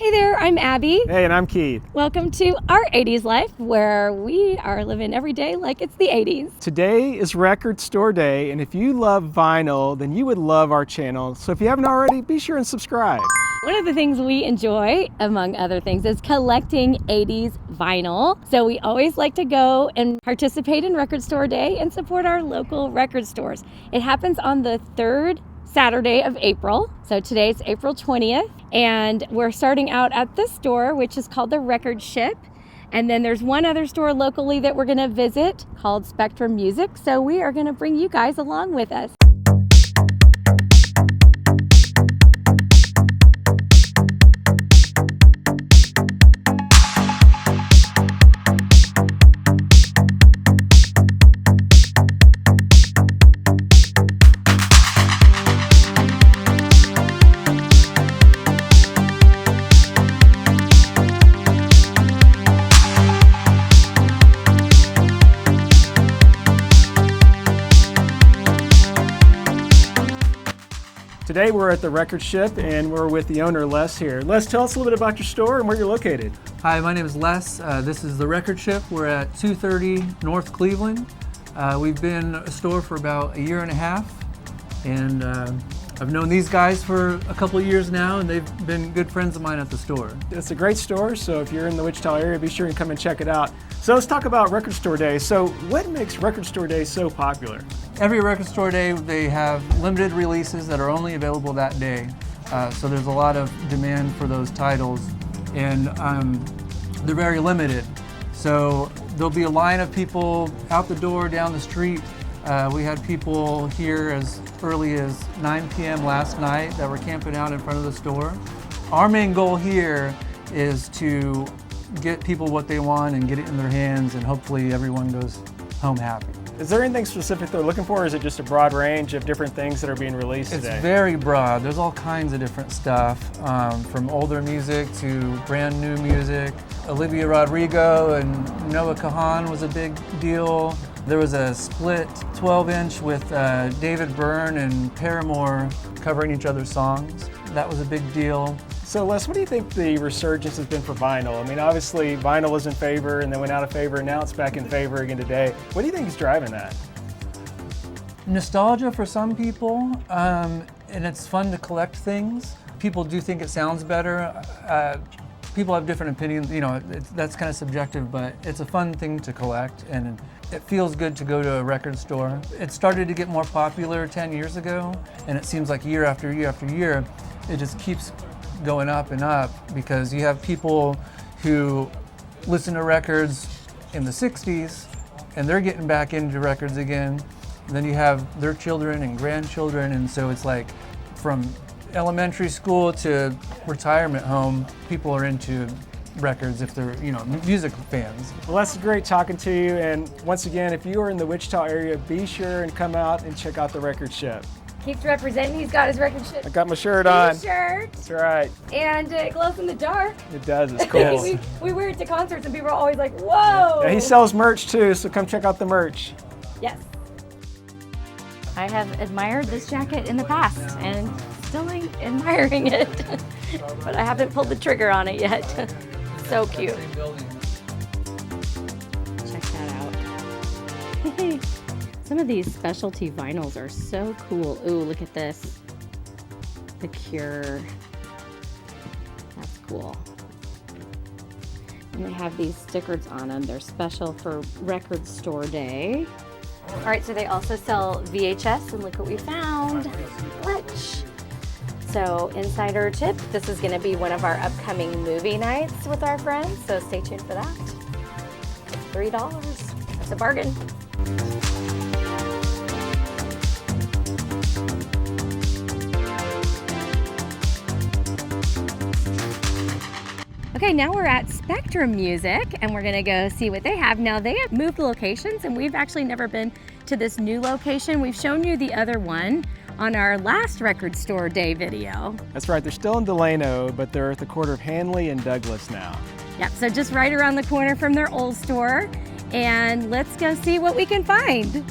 Hey there, I'm Abby. Hey, and I'm Keith. Welcome to our 80s life, where we are living every day like it's the 80s. Today is Record Store Day, and if you love vinyl, then you would love our channel. So if you haven't already, be sure and subscribe. One of the things we enjoy, among other things, is collecting 80s vinyl. So we always like to go and participate in Record Store Day and support our local record stores. It happens on the third Saturday of April. So today's April 20th, and we're starting out at this store, which is called the Record Ship. And then there's one other store locally that we're gonna visit called Spectrum Music. So we are gonna bring you guys along with us. Today we're at the Record Ship, and we're with the owner, Les, here. Les, tell us a little bit about your store and where you're located. Hi, my name is Les. This is the Record Ship. We're at 230 North Cleveland. We've been a store for about a year and a half, and I've known these guys for a couple of years now, and they've been good friends of mine at the store. It's a great store, so if you're in the Wichita area, be sure and come and check it out. So let's talk about Record Store Day. So what makes Record Store Day so popular? Every Record Store Day, they have limited releases that are only available that day. So there's a lot of demand for those titles, and they're very limited. So there'll be a line of people out the door, down the street. We had people here as early as 9 p.m. last night that were camping out in front of the store. Our main goal here is to get people what they want and get it in their hands, and hopefully everyone goes home happy. Is there anything specific they're looking for, or is it just a broad range of different things that are being released today? It's very broad. There's all kinds of different stuff, from older music to brand new music. Olivia Rodrigo and Noah Kahan was a big deal. There was a split 12-inch with David Byrne and Paramore covering each other's songs. That was a big deal. So Les, what do you think the resurgence has been for vinyl? I mean, obviously vinyl was in favor and then went out of favor, and now it's back in favor again today. What do you think is driving that? Nostalgia for some people, and it's fun to collect things. People do think it sounds better. People have different opinions, you know, that's kind of subjective, but it's a fun thing to collect, and it feels good to go to a record store. It started to get more popular 10 years ago, and it seems like year after year after year, it just keeps going up and up, because you have people who listen to records in the 60s, and they're getting back into records again. And then you have their children and grandchildren, and so it's like from elementary school to retirement home, people are into records if they're, you know, music fans. Well, that's great talking to you, and once again, if you are in the Wichita area, be sure and come out and check out the Record Ship. Keeps representing, he's got his Record Ship I got my shirt on. shirt. That's right. And it glows in the dark. It does, it's cool. we wear it to concerts and people are always like, whoa! Yeah, he sells merch too, so come check out the merch. Yes. I have admired this jacket in the past and still admiring it, but I haven't pulled the trigger on it yet. So cute. Check that out. Some of these specialty vinyls are so cool. Ooh, look at this. The Cure. That's cool. And they have these stickers on them. They're special for Record Store Day. All right, so they also sell VHS, and look what we found. Fletch. So insider tip, this is gonna be one of our upcoming movie nights with our friends, so stay tuned for that. $3, that's a bargain. Okay, now we're at Spectrum Music, and we're gonna go see what they have. Now, they have moved locations, and we've actually never been to this new location. We've shown you the other one on our last Record Store Day video. That's right, they're still in Delano, but they're at the corner of Hanley and Douglas now. Yep, so just right around the corner from their old store, and let's go see what we can find.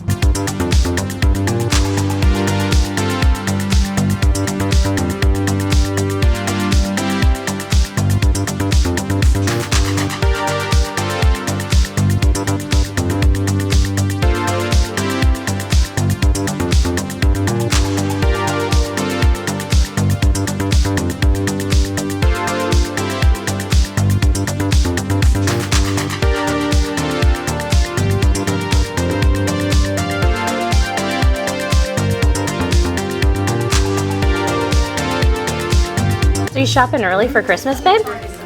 shopping early for Christmas, babe?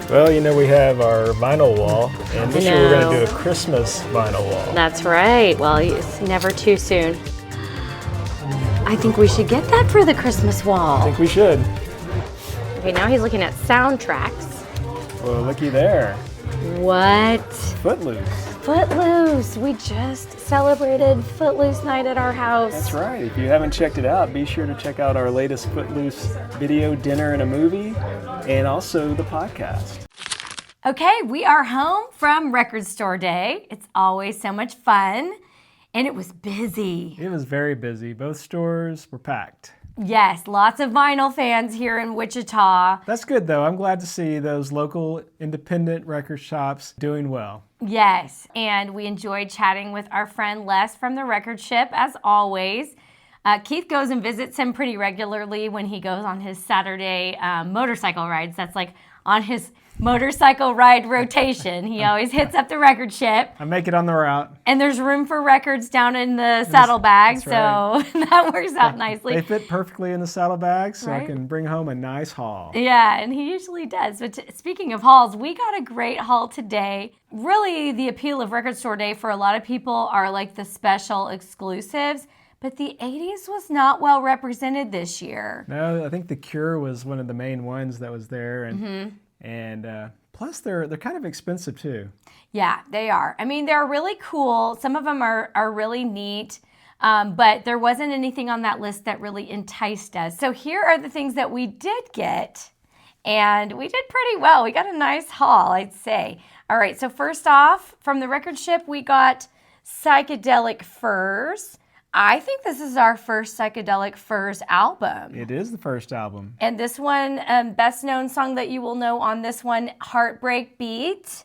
Well, you know, we have our vinyl wall, and this year we're going to do a Christmas vinyl wall. That's right. Well, it's never too soon. I think we should get that for the Christmas wall. I think we should. Okay, now he's looking at soundtracks. Well, looky there. What? Footloose. Footloose. We just celebrated Footloose night at our house. That's right. If you haven't checked it out, be sure to check out our latest Footloose video, Dinner and a Movie, and also the podcast. Okay, we are home from Record Store Day. It's always so much fun, and it was busy. It was very busy. Both stores were packed. Yes, lots of vinyl fans here in Wichita. That's good, though. I'm glad to see those local independent record shops doing well. Yes, and we enjoyed chatting with our friend Les from the Record Ship, as always. Keith goes and visits him pretty regularly when he goes on his Saturday motorcycle rides. That's like on his motorcycle ride rotation. He always hits up the Record Ship. I make it on the route. And there's room for records down in the saddlebag, so right. that works out nicely. They fit perfectly in the saddlebag, so Right. I can bring home a nice haul. Yeah, and he usually does. But speaking of hauls, we got a great haul today. Really, the appeal of Record Store Day for a lot of people are like the special exclusives, but the 80s was not well represented this year. No, I think The Cure was one of the main ones that was there, and plus they're kind of expensive too. Yeah, they are. I mean, they're really cool. Some of them are really neat, but there wasn't anything on that list that really enticed us. So here are the things that we did get, and we did pretty well. We got a nice haul, I'd say. All right, so first off, from the Record Ship, we got Psychedelic Furs. I think this is our first Psychedelic Furs album. It is the first album. And this one, best known song that you will know on this one, Heartbreak Beat.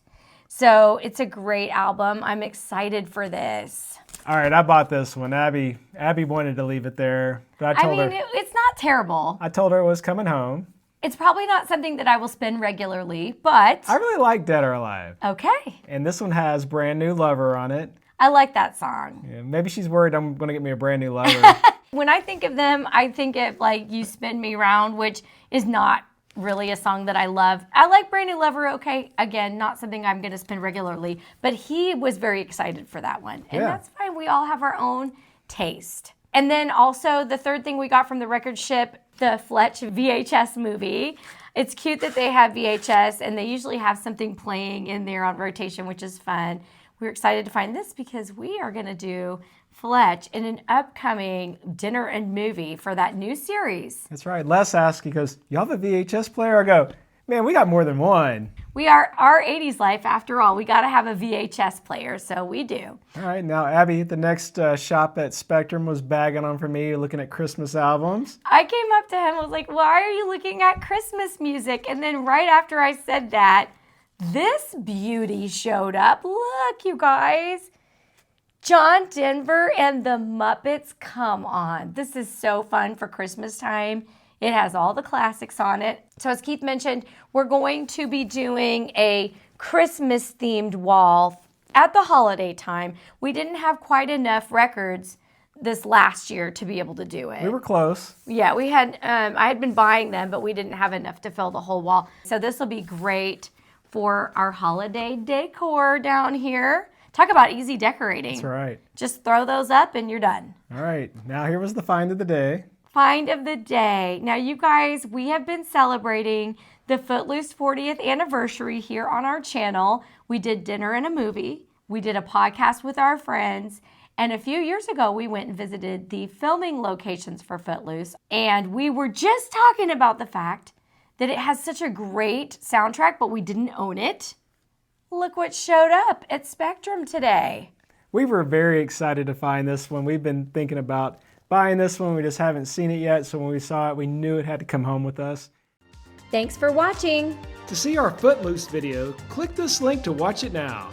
So it's a great album. I'm excited for this. All right, I bought this one. Abby wanted to leave it there, but I told her It's not terrible. I told her it was coming home. It's probably not something that I will spin regularly, but I really like Dead or Alive. okay. And this one has Brand New Lover on it. I like that song. Yeah, maybe she's worried I'm going to get me a brand new lover. When I think of them, I think of like You Spin Me Round, which is not really a song that I love. I like Brand New Lover, okay. Again, not something I'm going to spin regularly, but he was very excited for that one. And that's fine. We all have our own taste. And then also the third thing we got from the Record Ship, the Fletch VHS movie. It's cute that they have VHS, and they usually have something playing in there on rotation, which is fun. We're excited to find this because we are going to do Fletch in an upcoming Dinner and Movie for that new series. That's right. Les asked, he goes, "You have a VHS player?" I go, "Man, we got more than one." We are our 80s life, after all. We got to have a VHS player, so we do. All right, now Abby, the next shop at Spectrum was bagging on for me, looking at Christmas albums. I came up to him and was like, "Why are you looking at Christmas music?" And then right after I said that, this beauty showed up. Look, you guys. John Denver and the Muppets, come on. This is so fun for Christmas time. It has all the classics on it. So as Keith mentioned, we're going to be doing a Christmas-themed wall at the holiday time. We didn't have quite enough records this last year to be able to do it. We were close. Yeah, we had. I had been buying them, but we didn't have enough to fill the whole wall. So this will be great for our holiday decor down here. Talk about easy decorating. That's right. Just throw those up and you're done. All right, now here was the find of the day. Find of the day. Now, you guys, we have been celebrating the Footloose 40th anniversary here on our channel. We did Dinner and a Movie. We did a podcast with our friends. And a few years ago, we went and visited the filming locations for Footloose. And we were just talking about the fact that it has such a great soundtrack, but we didn't own it. Look what showed up at Spectrum today. We were very excited to find this one. We've been thinking about buying this one. We just haven't seen it yet. So when we saw it, we knew it had to come home with us. Thanks for watching. To see our Footloose video, click this link to watch it now.